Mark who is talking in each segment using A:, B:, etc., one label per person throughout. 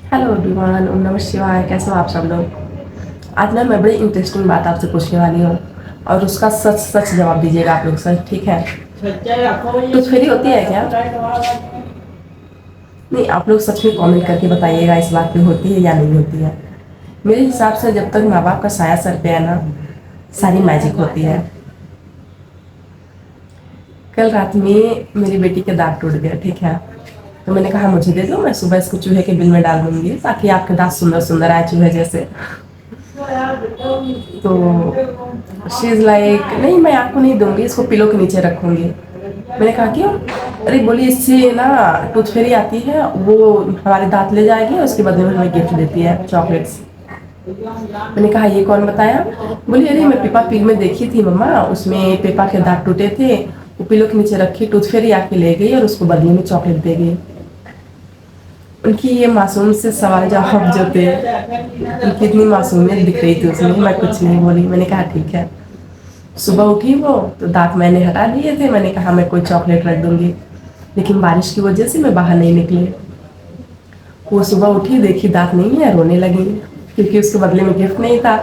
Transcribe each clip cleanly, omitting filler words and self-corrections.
A: Hello everyone, ओम नमः शिवाय। कैसे हो आप सब लोग। आज ना मैं बड़ी इंटरेस्टिंग बात आपसे पूछने वाली हूँ और उसका सच सच जवाब दीजिएगा आप लोग सर, ठीक है। कुछ फ्री होती है क्या? नहीं, आप लोग सच में कमेंट करके बताइएगा इस बात पे होती है या नहीं होती है। मेरे हिसाब से जब तक माँ बाप का साया सर पे है ना, सारी मैजिक होती है। कल रात में मेरी बेटी के दांत टूट गए, ठीक है। तो मैंने कहा मुझे दे दो, मैं सुबह इसको चूहे के बिल में डाल दूंगी ताकि आपके दांत सुंदर सुंदर आए चूहे जैसे। तो शी इज़ लाइक नहीं, मैं आपको नहीं दूंगी, इसको पिलो के नीचे रखूंगी। मैंने कहा क्यों? अरे बोली इससे ना टूथ फेरी आती है, वो हमारे दांत ले जाएगी, उसके बदले में हमें गिफ्ट देती है चॉकलेट्स। मैंने कहा ये कौन बताया? बोली अरे मैं पेपा पिग में देखी थी मम्मा, उसमें पेपा के दांत टूटे थे, वो पिलो के नीचे रखी, टूथ फेरी आके ले गई और उसको बदले में चॉकलेट दे गई। उनकी ये मासूम से सवाल जवाब जो थे, उनकी इतनी मासूमियत दिख रही थी उसमें, मैं कुछ नहीं बोली। मैंने कहा ठीक है। सुबह उठी वो तो दांत मैंने हटा दिए थे, मैंने कहा मैं कोई चॉकलेट रख दूंगी, लेकिन बारिश की वजह से मैं बाहर नहीं निकली। वो सुबह उठी, देखी दांत नहीं है, रोने लगी क्योंकि उसके बदले में गिफ्ट नहीं था।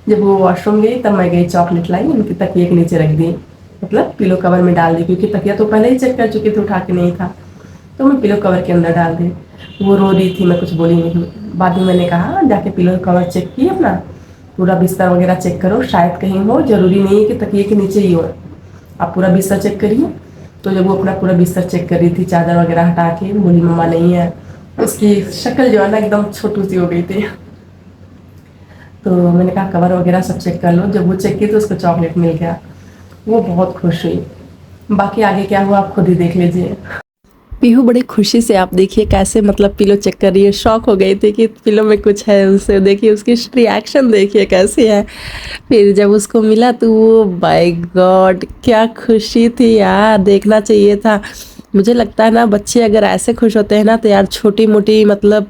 A: जब वो वॉशरूम गई तब मैं गई, चॉकलेट लाई, उनकी तकिए के नीचे रख दी, मतलब पिलो कवर में डाल दी, क्योंकि तकिया तो पहले ही चेक कर चुकी थी, उठा के नहीं था, तो मैं पिलो कवर के अंदर डाल दी। वो रो रही थी, मैं कुछ बोली नहीं। बाद में मैंने कहा जाके पिलो कवर चेक किए अपना, पूरा बिस्तर वगैरह चेक करो, शायद कहीं हो, ज़रूरी नहीं है कि तकिए के नीचे ही हो, आप पूरा बिस्तर चेक करिए। तो जब वो अपना पूरा बिस्तर चेक कर रही थी, चादर वगैरह हटा के, बोली मम्मा नहीं है। उसकी शक्ल जो है ना एकदम छोटू सी हो गई थी। तो मैंने कहा कवर वगैरह सब चेक कर लो। जब वो चेक की तो उसको चॉकलेट मिल गया, वो बहुत खुश हुई। बाकी आगे क्या हुआ आप खुद ही देख लीजिए। पीहू बड़ी खुशी से, आप देखिए कैसे मतलब पिलो चेक कर रही है, शॉक हो गई थी कि पिलो में कुछ है। उससे देखिए उसकी रिएक्शन देखिए कैसी है। फिर जब उसको मिला तो वो बाय गॉड क्या खुशी थी यार, देखना चाहिए था। मुझे लगता है ना बच्चे अगर ऐसे खुश होते हैं ना तो यार छोटी मोटी मतलब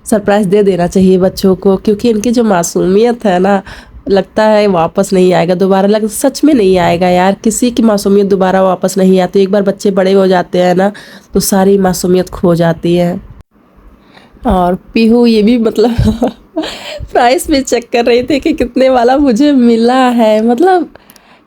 A: सरप्राइज़ दे देना चाहिए बच्चों को, क्योंकि इनकी जो मासूमियत है ना, लगता है वापस नहीं आएगा दोबारा। लग सच में नहीं आएगा यार, किसी की मासूमियत दोबारा वापस नहीं आती। एक बार बच्चे बड़े हो जाते हैं ना तो सारी मासूमियत खो जाती है। और पीहू ये भी मतलब प्राइस भी चेक कर रही थी कि कितने वाला मुझे मिला है। मतलब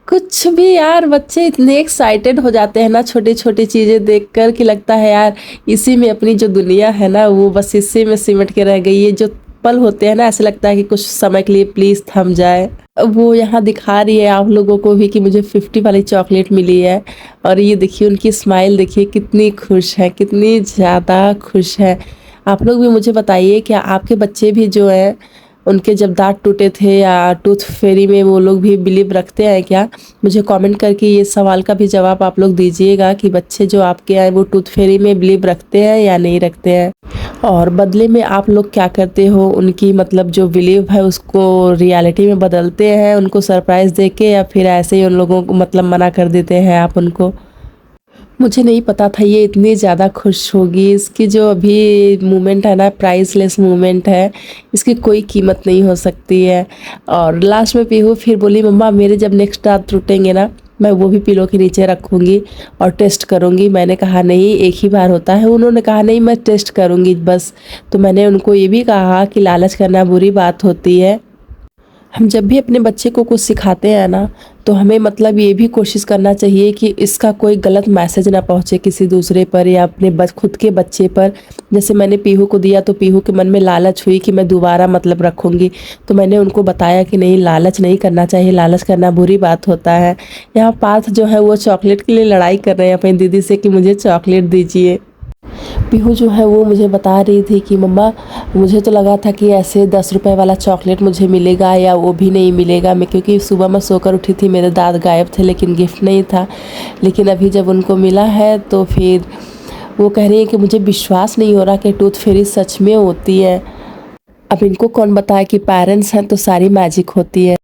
A: कुछ भी यार, बच्चे इतने एक्साइटेड हो जाते हैं ना छोटी छोटी चीज़ें देखकर कि लगता है यार इसी में अपनी जो दुनिया है ना वो बस इसी में सिमट के रह गई है। जो पल होते हैं ना ऐसे लगता है कि कुछ समय के लिए प्लीज़ थम जाए। अब वो यहाँ दिखा रही है आप लोगों को भी कि मुझे 50 वाली चॉकलेट मिली है, और ये देखिए उनकी स्माइल देखिए कितनी खुश है, कितनी ज़्यादा खुश है। आप लोग भी मुझे बताइए क्या आपके बच्चे भी जो हैं उनके जब दांत टूटे थे या टूथ फेरी में वो लोग भी बिलीव रखते हैं क्या? मुझे कमेंट करके ये सवाल का भी जवाब आप लोग दीजिएगा कि बच्चे जो आपके हैं वो टूथ फेरी में बिलीव रखते हैं या नहीं रखते हैं, और बदले में आप लोग क्या करते हो उनकी मतलब जो बिलीव है उसको रियलिटी में बदलते हैं उनको सरप्राइज़ दे के, या फिर ऐसे ही उन लोगों को मतलब मना कर देते हैं आप उनको। मुझे नहीं पता था ये इतनी ज़्यादा खुश होगी। इसकी जो अभी मोमेंट है ना प्राइसलेस मोमेंट है, इसकी कोई कीमत नहीं हो सकती है। और लास्ट में पीहू फिर बोली मम्मा मेरे जब नेक्स्ट दांत टूटेंगे ना मैं वो भी पिलो के नीचे रखूँगी और टेस्ट करूँगी। मैंने कहा नहीं एक ही बार होता है। उन्होंने कहा नहीं मैं टेस्ट करूँगी बस। तो मैंने उनको ये भी कहा कि लालच करना बुरी बात होती है। हम जब भी अपने बच्चे को कुछ सिखाते हैं ना तो हमें मतलब ये भी कोशिश करना चाहिए कि इसका कोई गलत मैसेज ना पहुँचे किसी दूसरे पर या अपने खुद के बच्चे पर। जैसे मैंने पीहू को दिया तो पीहू के मन में लालच हुई कि मैं दोबारा मतलब रखूँगी, तो मैंने उनको बताया कि नहीं लालच नहीं करना चाहिए, लालच करना बुरी बात होता है। यहाँ पार्थ जो है वो चॉकलेट के लिए लड़ाई कर रहे हैं अपनी दीदी से कि मुझे चॉकलेट दीजिए। पीहू जो है वो मुझे बता रही थी कि मम्मा मुझे तो लगा था कि ऐसे 10 रुपए वाला चॉकलेट मुझे मिलेगा या वो भी नहीं मिलेगा। मैं क्योंकि सुबह मैं सोकर उठी थी मेरे दांत गायब थे लेकिन गिफ्ट नहीं था, लेकिन अभी जब उनको मिला है तो फिर वो कह रही है कि मुझे विश्वास नहीं हो रहा कि टूथ फेरी सच में होती है। अब इनको कौन बताए कि पेरेंट्स हैं तो सारी मैजिक होती है।